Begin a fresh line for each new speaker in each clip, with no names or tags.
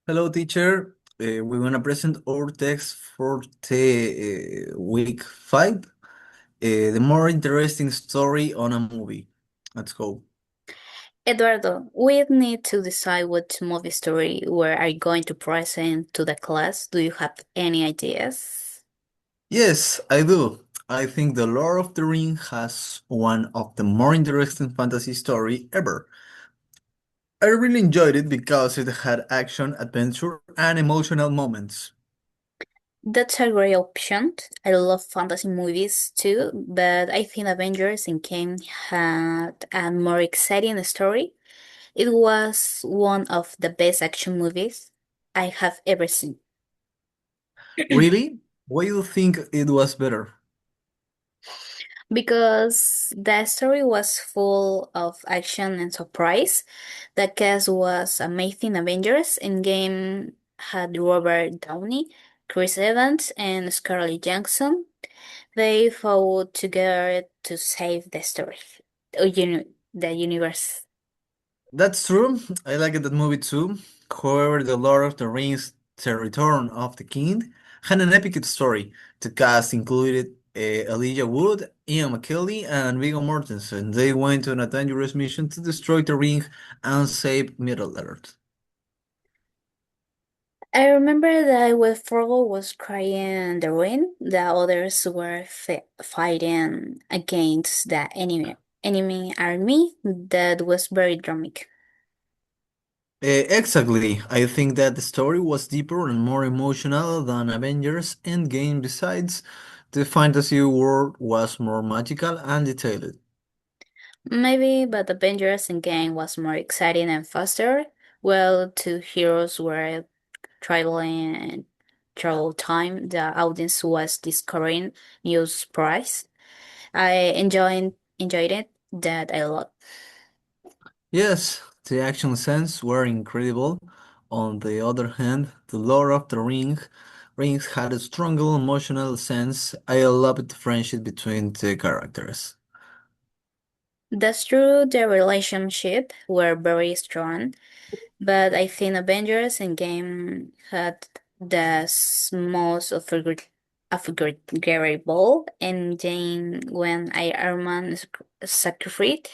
Hello, teacher. We're gonna present our text for the week 5. The more interesting story on a movie. Let's go.
Eduardo, we need to decide what movie story we are going to present to the class. Do you have any ideas?
Yes, I do. I think The Lord of the Ring has one of the more interesting fantasy story ever. I really enjoyed it because it had action, adventure, and emotional moments.
That's a great option. I love fantasy movies too, but I think Avengers Endgame had a more exciting story. It was one of the best action movies I have ever seen.
Really? Why do you think it was better?
Because the story was full of action and surprise. The cast was amazing. Avengers Endgame had Robert Downey, Chris Evans, and Scarlett Johansson. They fought together to save the story, the universe.
That's true. I liked that movie too. However, The Lord of the Rings: The Return of the King had an epic story. The cast included Elijah Wood, Ian McKellen, and Viggo Mortensen. They went on a dangerous mission to destroy the ring and save Middle-earth.
I remember that when Frodo was crying in the ring, the others were fighting against the enemy army. That was very dramatic.
Exactly. I think that the story was deeper and more emotional than Avengers Endgame. Besides, the fantasy world was more magical and detailed.
Maybe, but Avengers Endgame was more exciting and faster. Well, two heroes were traveling through time. The audience was discovering new surprise. I enjoyed it that a lot.
Yes, the action scenes were incredible. On the other hand, The Lord of the Rings had a stronger emotional sense. I loved the friendship between the characters.
That's true, the relationship were very strong, but I think Avengers Endgame had the most unforgettable ending when Iron Man sacrificed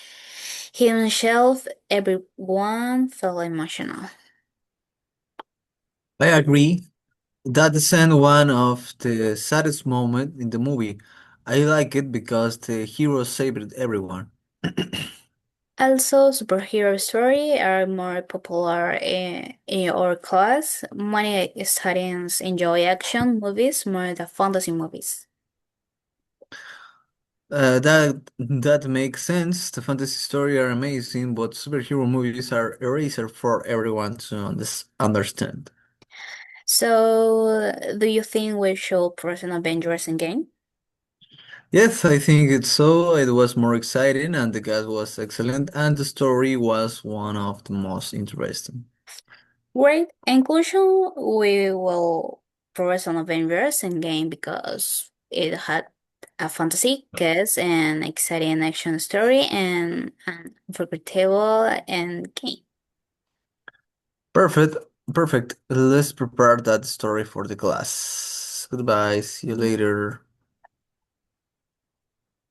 himself. Everyone felt emotional.
I agree. That isn't one of the saddest moments in the movie. I like it because the hero saved everyone.
Also, superhero stories are more popular in our class. Many students enjoy action movies more than fantasy movies.
That makes sense. The fantasy story are amazing, but superhero movies are eraser for everyone to understand.
So, do you think we should present Avengers Endgame?
Yes, I think it's so. It was more exciting, and the cast was excellent, and the story was one of the most interesting.
Great. In conclusion, we will present Avengers Endgame because it had a fantasy cast and exciting action story and an unforgettable end game.
Perfect, perfect. Let's prepare that story for the class. Goodbye. See you later.